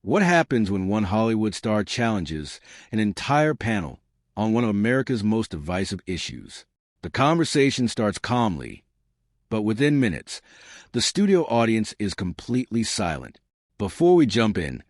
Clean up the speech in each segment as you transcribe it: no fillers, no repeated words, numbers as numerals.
What happens when one Hollywood star challenges an entire panel on one of America's most divisive issues? The conversation starts calmly, but within minutes, the studio audience is completely silent. Before we jump in,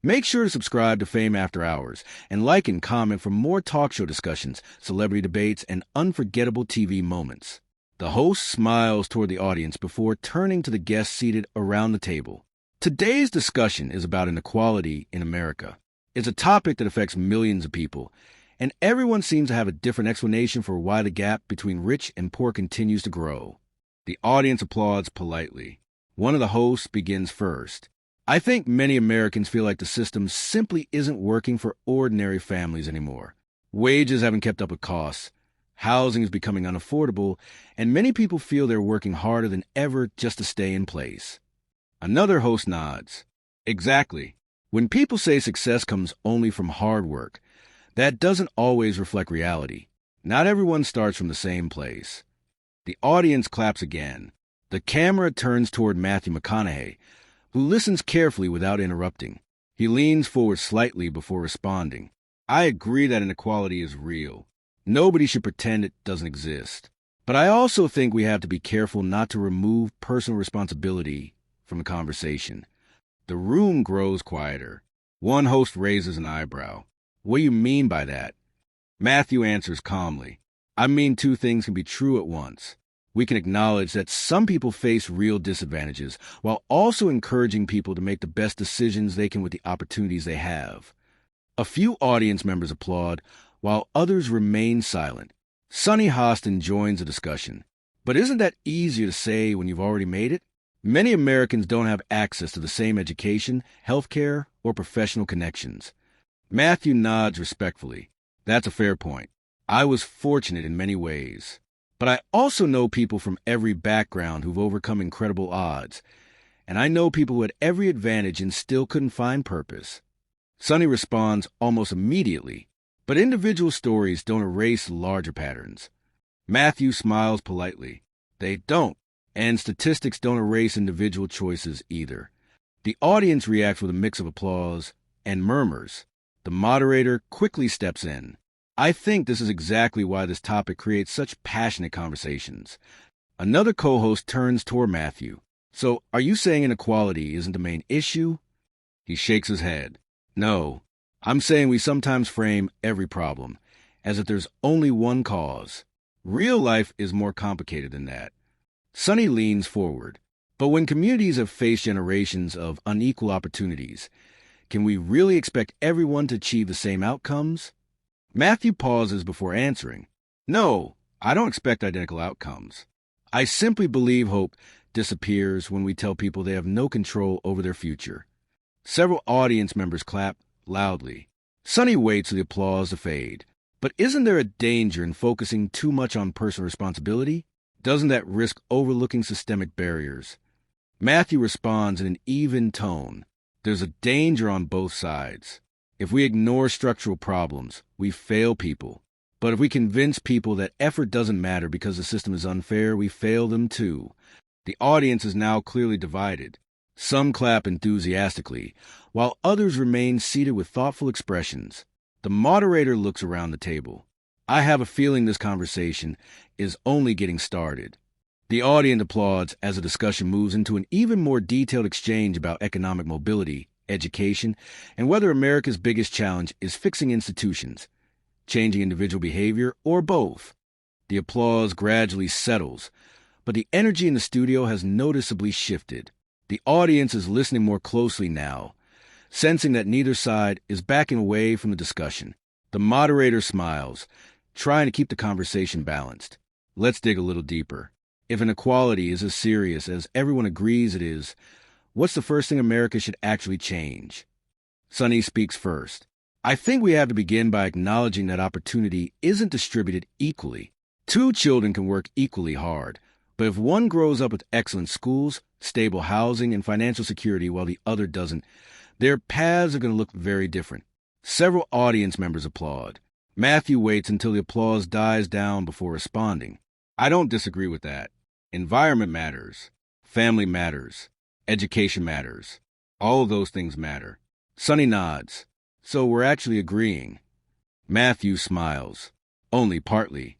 make sure to subscribe to Fame After Hours and like and comment for more talk show discussions, celebrity debates, and unforgettable TV moments. The host smiles toward the audience before turning to the guests seated around the table. Today's discussion is about inequality in America. It's a topic that affects millions of people, and everyone seems to have a different explanation for why the gap between rich and poor continues to grow. The audience applauds politely. One of the hosts begins first. I think many Americans feel like the system simply isn't working for ordinary families anymore. Wages haven't kept up with costs. Housing is becoming unaffordable, and many people feel they're working harder than ever just to stay in place. Another host nods. Exactly. When people say success comes only from hard work, that doesn't always reflect reality. Not everyone starts from the same place. The audience claps again. The camera turns toward Matthew McConaughey, who listens carefully without interrupting. He leans forward slightly before responding. I agree that inequality is real. Nobody should pretend it doesn't exist. But I also think we have to be careful not to remove personal responsibility from the conversation. The room grows quieter. One host raises an eyebrow. What do you mean by that? Matthew answers calmly. I mean, two things can be true at once. We can acknowledge that some people face real disadvantages while also encouraging people to make the best decisions they can with the opportunities they have. A few audience members applaud, while others remain silent. Sonny Hostin joins the discussion. But isn't that easier to say when you've already made it? Many Americans don't have access to the same education, healthcare, or professional connections. Matthew nods respectfully. That's a fair point. I was fortunate in many ways. But I also know people from every background who've overcome incredible odds. And I know people who had every advantage and still couldn't find purpose. Sonny responds almost immediately. But individual stories don't erase larger patterns. Matthew smiles politely. They don't. And statistics don't erase individual choices either. The audience reacts with a mix of applause and murmurs. The moderator quickly steps in. I think this is exactly why this topic creates such passionate conversations. Another co-host turns toward Matthew. So, are you saying inequality isn't the main issue? He shakes his head. No, I'm saying we sometimes frame every problem as if there's only one cause. Real life is more complicated than that. Sonny leans forward. But when communities have faced generations of unequal opportunities, can we really expect everyone to achieve the same outcomes? Matthew pauses before answering. No, I don't expect identical outcomes. I simply believe hope disappears when we tell people they have no control over their future. Several audience members clap loudly. Sonny waits for the applause to fade. But isn't there a danger in focusing too much on personal responsibility? Doesn't that risk overlooking systemic barriers? Matthew responds in an even tone. There's a danger on both sides. If we ignore structural problems, we fail people. But if we convince people that effort doesn't matter because the system is unfair, we fail them too. The audience is now clearly divided. Some clap enthusiastically, while others remain seated with thoughtful expressions. The moderator looks around the table. I have a feeling this conversation is only getting started. The audience applauds as the discussion moves into an even more detailed exchange about economic mobility, education, and whether America's biggest challenge is fixing institutions, changing individual behavior, or both. The applause gradually settles, but the energy in the studio has noticeably shifted. The audience is listening more closely now, sensing that neither side is backing away from the discussion. The moderator smiles, trying to keep the conversation balanced. Let's dig a little deeper. If inequality is as serious as everyone agrees it is, what's the first thing America should actually change? Sonny speaks first. I think we have to begin by acknowledging that opportunity isn't distributed equally. Two children can work equally hard, but if one grows up with excellent schools, stable housing, and financial security while the other doesn't, their paths are going to look very different. Several audience members applaud. Matthew waits until the applause dies down before responding. I don't disagree with that. Environment matters. Family matters. Education matters. All of those things matter. Sonny nods. So we're actually agreeing. Matthew smiles. Only partly.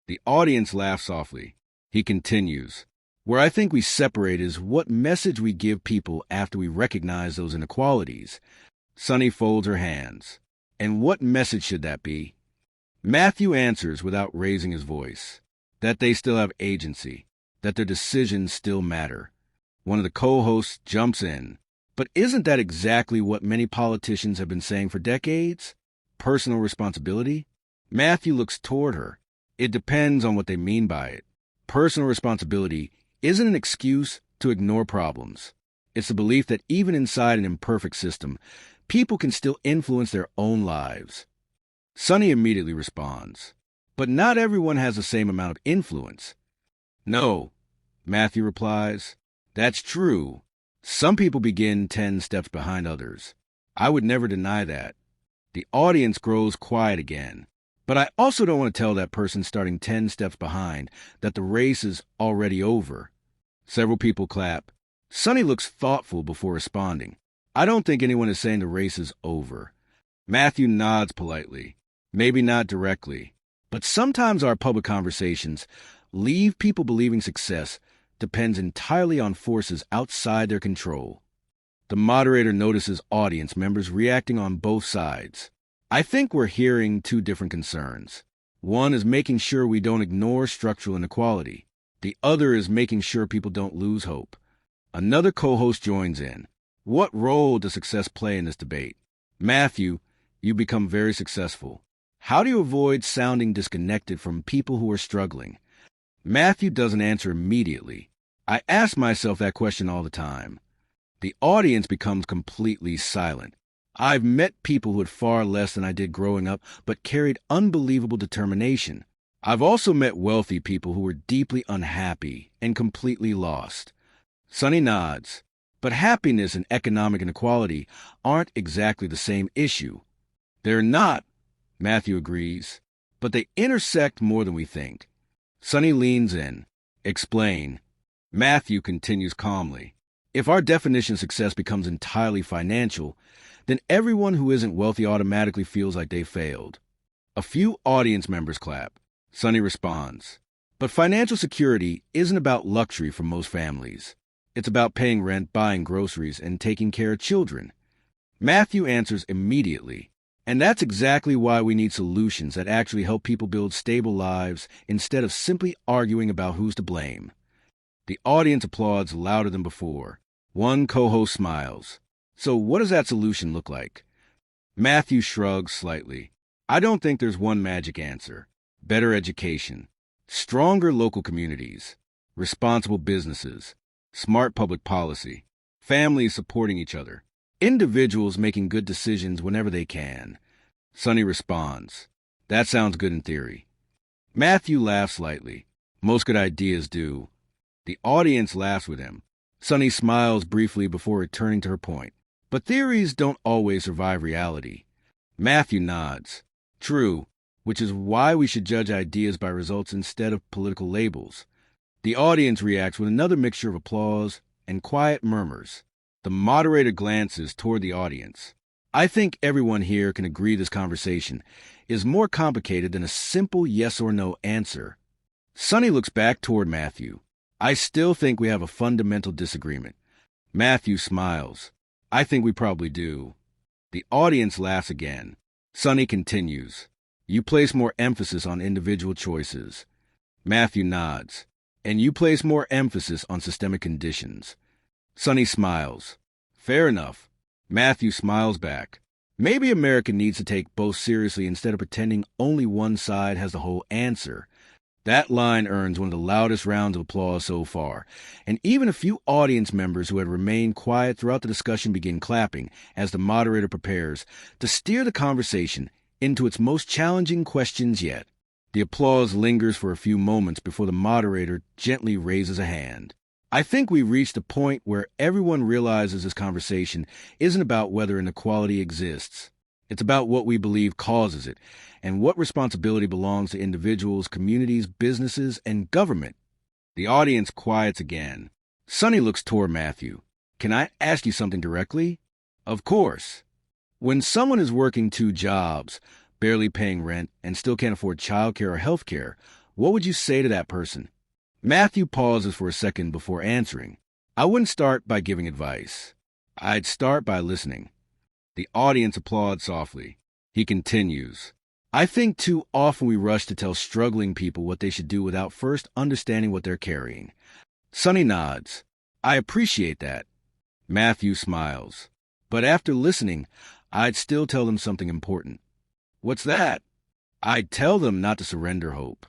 The audience laughs softly. He continues. Where I think we separate is what message we give people after we recognize those inequalities. Sonny folds her hands. And what message should that be? Matthew answers without raising his voice. That they still have agency. That their decisions still matter. One of the co-hosts jumps in. But isn't that exactly what many politicians have been saying for decades? Personal responsibility? Matthew looks toward her. It depends on what they mean by it. Personal responsibility isn't an excuse to ignore problems. It's the belief that even inside an imperfect system, people can still influence their own lives. Sonny immediately responds. But not everyone has the same amount of influence. No, Matthew replies. That's true. Some people begin 10 steps behind others. I would never deny that. The audience grows quiet again. But I also don't want to tell that person starting 10 steps behind that the race is already over. Several people clap. Sonny looks thoughtful before responding. I don't think anyone is saying the race is over. Matthew nods politely. Maybe not directly. But sometimes our public conversations leave people believing success depends entirely on forces outside their control. The moderator notices audience members reacting on both sides. I think we're hearing two different concerns. One is making sure we don't ignore structural inequality. The other is making sure people don't lose hope. Another co-host joins in. What role does success play in this debate? Matthew, you become very successful. How do you avoid sounding disconnected from people who are struggling? Matthew doesn't answer immediately. I ask myself that question all the time. The audience becomes completely silent. I've met people who had far less than I did growing up, but carried unbelievable determination. I've also met wealthy people who were deeply unhappy and completely lost. Sonny nods. But happiness and economic inequality aren't exactly the same issue. They're not, Matthew agrees, but they intersect more than we think. Sonny leans in. Explain. Matthew continues calmly. If our definition of success becomes entirely financial, then everyone who isn't wealthy automatically feels like they failed. A few audience members clap. Sonny responds. But financial security isn't about luxury for most families. It's about paying rent, buying groceries, and taking care of children. Matthew answers immediately. And that's exactly why we need solutions that actually help people build stable lives instead of simply arguing about who's to blame. The audience applauds louder than before. One co-host smiles. So what does that solution look like? Matthew shrugs slightly. I don't think there's one magic answer. Better education, stronger local communities, responsible businesses, smart public policy, families supporting each other, individuals making good decisions whenever they can. Sonny responds. That sounds good in theory. Matthew laughs lightly. Most good ideas do. The audience laughs with him. Sonny smiles briefly before returning to her point. But theories don't always survive reality. Matthew nods. True, which is why we should judge ideas by results instead of political labels. The audience reacts with another mixture of applause and quiet murmurs. The moderator glances toward the audience. I think everyone here can agree this conversation is more complicated than a simple yes or no answer. Sonny looks back toward Matthew. I still think we have a fundamental disagreement. Matthew smiles. I think we probably do. The audience laughs again. Sonny continues. You place more emphasis on individual choices. Matthew nods. And you place more emphasis on systemic conditions. Sonny smiles. Fair enough. Matthew smiles back. Maybe America needs to take both seriously instead of pretending only one side has the whole answer. That line earns one of the loudest rounds of applause so far, and even a few audience members who had remained quiet throughout the discussion begin clapping as the moderator prepares to steer the conversation into its most challenging questions yet. The applause lingers for a few moments before the moderator gently raises a hand. I think we've reached a point where everyone realizes this conversation isn't about whether inequality exists. It's about what we believe causes it, and what responsibility belongs to individuals, communities, businesses, and government. The audience quiets again. Sonny looks toward Matthew. Can I ask you something directly? Of course. When someone is working two jobs, barely paying rent, and still can't afford childcare or health care, what would you say to that person? Matthew pauses for a second before answering. I wouldn't start by giving advice. I'd start by listening. The audience applauds softly. He continues. I think too often we rush to tell struggling people what they should do without first understanding what they're carrying. Sonny nods. I appreciate that. Matthew smiles. But after listening, I'd still tell them something important. What's that? I'd tell them not to surrender hope.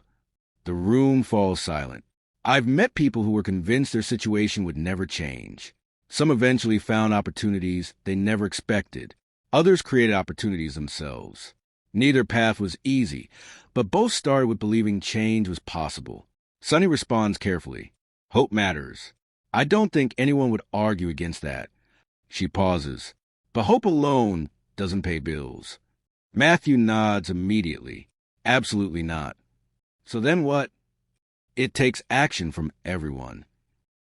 The room falls silent. I've met people who were convinced their situation would never change. Some eventually found opportunities they never expected. Others created opportunities themselves. Neither path was easy, but both started with believing change was possible. Sonny responds carefully. Hope matters. I don't think anyone would argue against that. She pauses. But hope alone doesn't pay bills. Matthew nods immediately. Absolutely not. So then what? It takes action from everyone.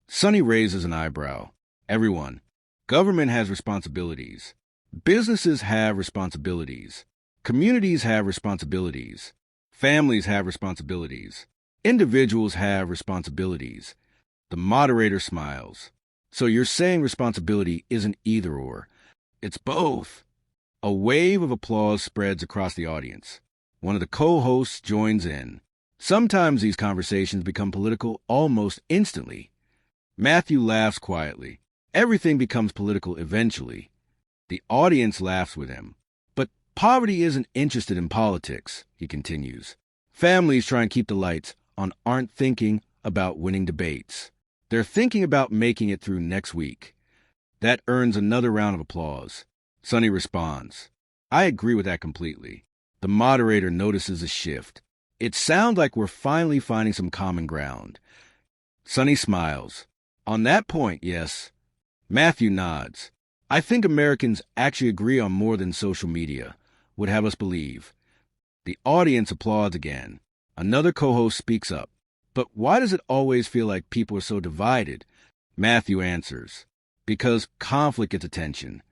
Sonny raises an eyebrow. Everyone. Government has responsibilities. Businesses have responsibilities. Communities have responsibilities. Families have responsibilities. Individuals have responsibilities. The moderator smiles. So you're saying responsibility isn't either or. It's both. A wave of applause spreads across the audience. One of the co-hosts joins in. Sometimes these conversations become political almost instantly. Matthew laughs quietly. Everything becomes political eventually. The audience laughs with him. But poverty isn't interested in politics, he continues. Families trying to keep the lights on aren't thinking about winning debates. They're thinking about making it through next week. That earns another round of applause. Sonny responds. I agree with that completely. The moderator notices a shift. It sounds like we're finally finding some common ground. Sonny smiles. On that point, yes. Matthew nods. I think Americans actually agree on more than social media would have us believe. The audience applauds again. Another co-host speaks up. But why does it always feel like people are so divided? Matthew answers. Because conflict gets attention.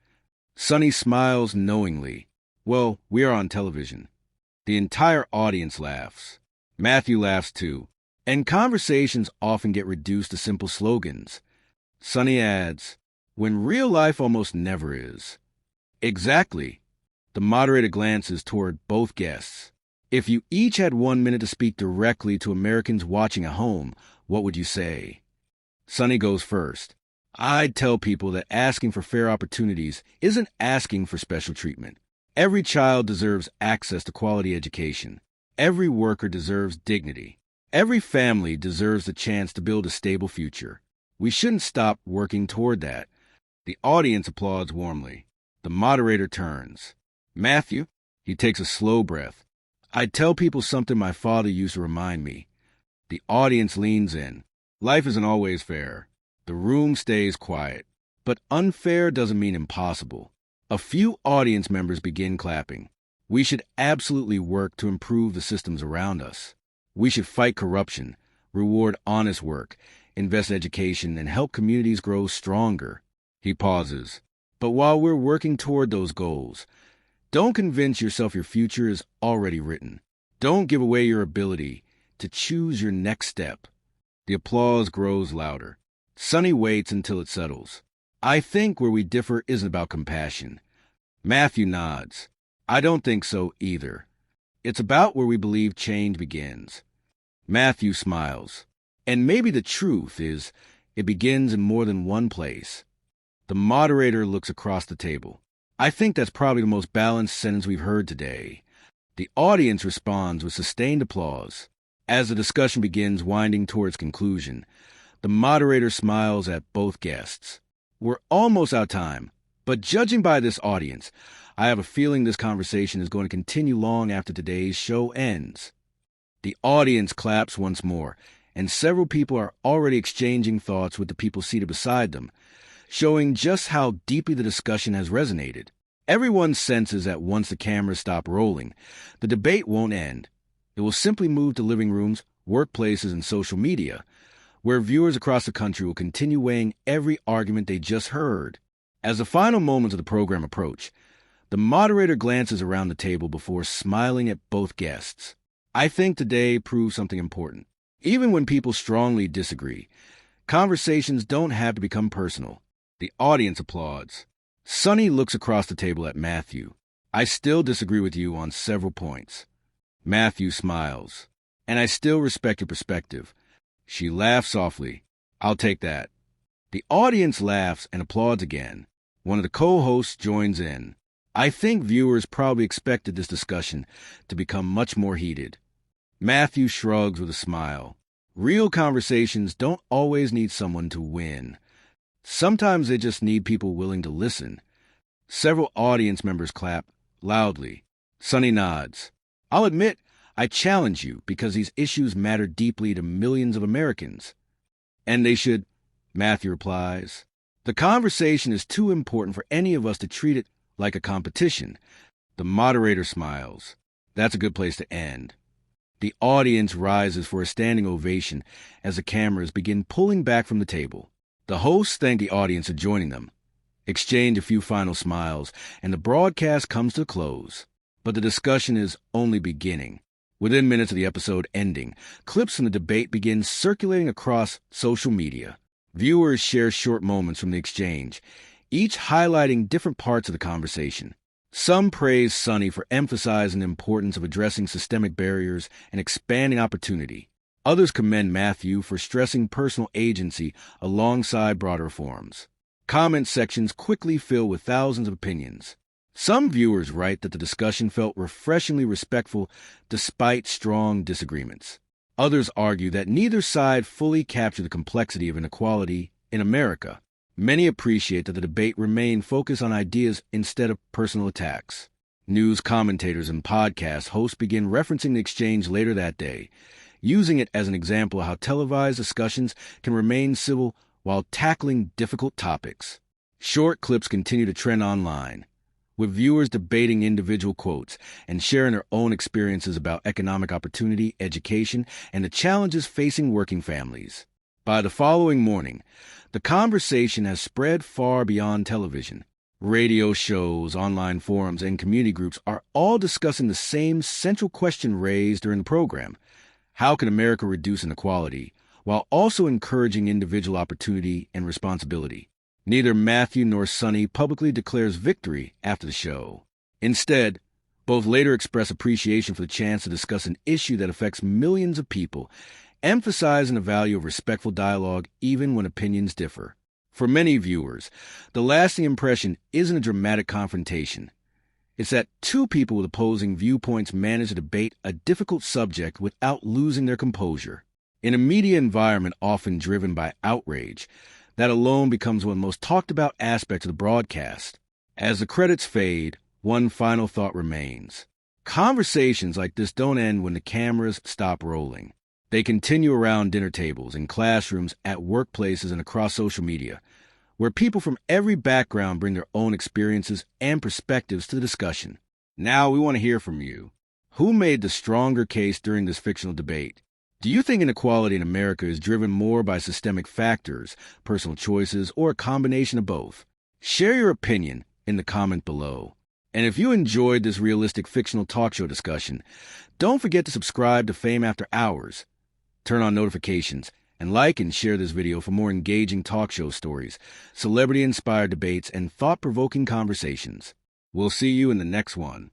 Sonny smiles knowingly. Well, we are on television. The entire audience laughs. Matthew laughs too. And conversations often get reduced to simple slogans. Sonny adds, when real life almost never is. Exactly. The moderator glances toward both guests. If you each had 1 minute to speak directly to Americans watching at home, what would you say? Sonny goes first. I'd tell people that asking for fair opportunities isn't asking for special treatment. Every child deserves access to quality education. Every worker deserves dignity. Every family deserves the chance to build a stable future. We shouldn't stop working toward that. The audience applauds warmly. The moderator turns. Matthew, he takes a slow breath. I'd tell people something my father used to remind me. The audience leans in. Life isn't always fair. The room stays quiet. But unfair doesn't mean impossible. A few audience members begin clapping. We should absolutely work to improve the systems around us. We should fight corruption, reward honest work, invest in education, and help communities grow stronger. He pauses. But while we're working toward those goals, don't convince yourself your future is already written. Don't give away your ability to choose your next step. The applause grows louder. Sonny waits until it settles. I think where we differ isn't about compassion. Matthew nods. I don't think so either. It's about where we believe change begins. Matthew smiles. And maybe the truth is, it begins in more than one place. The moderator looks across the table. I think that's probably the most balanced sentence we've heard today. The audience responds with sustained applause. As the discussion begins winding towards conclusion, the moderator smiles at both guests. We're almost out of time, but judging by this audience, I have a feeling this conversation is going to continue long after today's show ends. The audience claps once more, and several people are already exchanging thoughts with the people seated beside them, showing just how deeply the discussion has resonated. Everyone senses that once the cameras stop rolling, the debate won't end. It will simply move to living rooms, workplaces, and social media, where viewers across the country will continue weighing every argument they just heard. As the final moments of the program approach, The moderator glances around the table before smiling at both guests. I think today proves something important. Even when people strongly disagree, conversations don't have to become personal. The audience applauds. Sonny looks across the table at Matthew. I still disagree with you on several points. Matthew smiles. And I still respect your perspective. She laughs softly. I'll take that. The audience laughs and applauds again. One of the co-hosts joins in. I think viewers probably expected this discussion to become much more heated. Matthew shrugs with a smile. Real conversations don't always need someone to win. Sometimes they just need people willing to listen. Several audience members clap loudly. Sonny nods. I'll admit, I challenge you because these issues matter deeply to millions of Americans. And they should, Matthew replies. The conversation is too important for any of us to treat it like a competition. The moderator smiles. That's a good place to end. The audience rises for a standing ovation as the cameras begin pulling back from the table. The hosts thank the audience for joining them, exchange a few final smiles, and the broadcast comes to a close. But the discussion is only beginning. Within minutes of the episode ending, clips from the debate begin circulating across social media. Viewers share short moments from the exchange, each highlighting different parts of the conversation. Some praise Sonny for emphasizing the importance of addressing systemic barriers and expanding opportunity. Others commend Matthew for stressing personal agency alongside broader reforms. Comment sections quickly fill with thousands of opinions. Some viewers write that the discussion felt refreshingly respectful despite strong disagreements. Others argue that neither side fully captured the complexity of inequality in America. Many appreciate that the debate remained focused on ideas instead of personal attacks. News commentators and podcast hosts begin referencing the exchange later that day, using it as an example of how televised discussions can remain civil while tackling difficult topics. Short clips continue to trend online, with viewers debating individual quotes and sharing their own experiences about economic opportunity, education, and the challenges facing working families. By the following morning, the conversation has spread far beyond television. Radio shows, online forums, and community groups are all discussing the same central question raised during the program. How can America reduce inequality while also encouraging individual opportunity and responsibility? Neither Matthew nor Sonny publicly declares victory after the show. Instead, both later express appreciation for the chance to discuss an issue that affects millions of people, emphasizing the value of respectful dialogue even when opinions differ. For many viewers, the lasting impression isn't a dramatic confrontation. It's that two people with opposing viewpoints manage to debate a difficult subject without losing their composure. In a media environment often driven by outrage, that alone becomes one of the most talked about aspects of the broadcast. As the credits fade, one final thought remains. Conversations like this don't end when the cameras stop rolling. They continue around dinner tables, in classrooms, at workplaces, and across social media, where people from every background bring their own experiences and perspectives to the discussion. Now we want to hear from you. Who made the stronger case during this fictional debate? Do you think inequality in America is driven more by systemic factors, personal choices, or a combination of both? Share your opinion in the comment below. And if you enjoyed this realistic fictional talk show discussion, don't forget to subscribe to Fame After Hours. Turn on notifications, and like and share this video for more engaging talk show stories, celebrity-inspired debates, and thought-provoking conversations. We'll see you in the next one.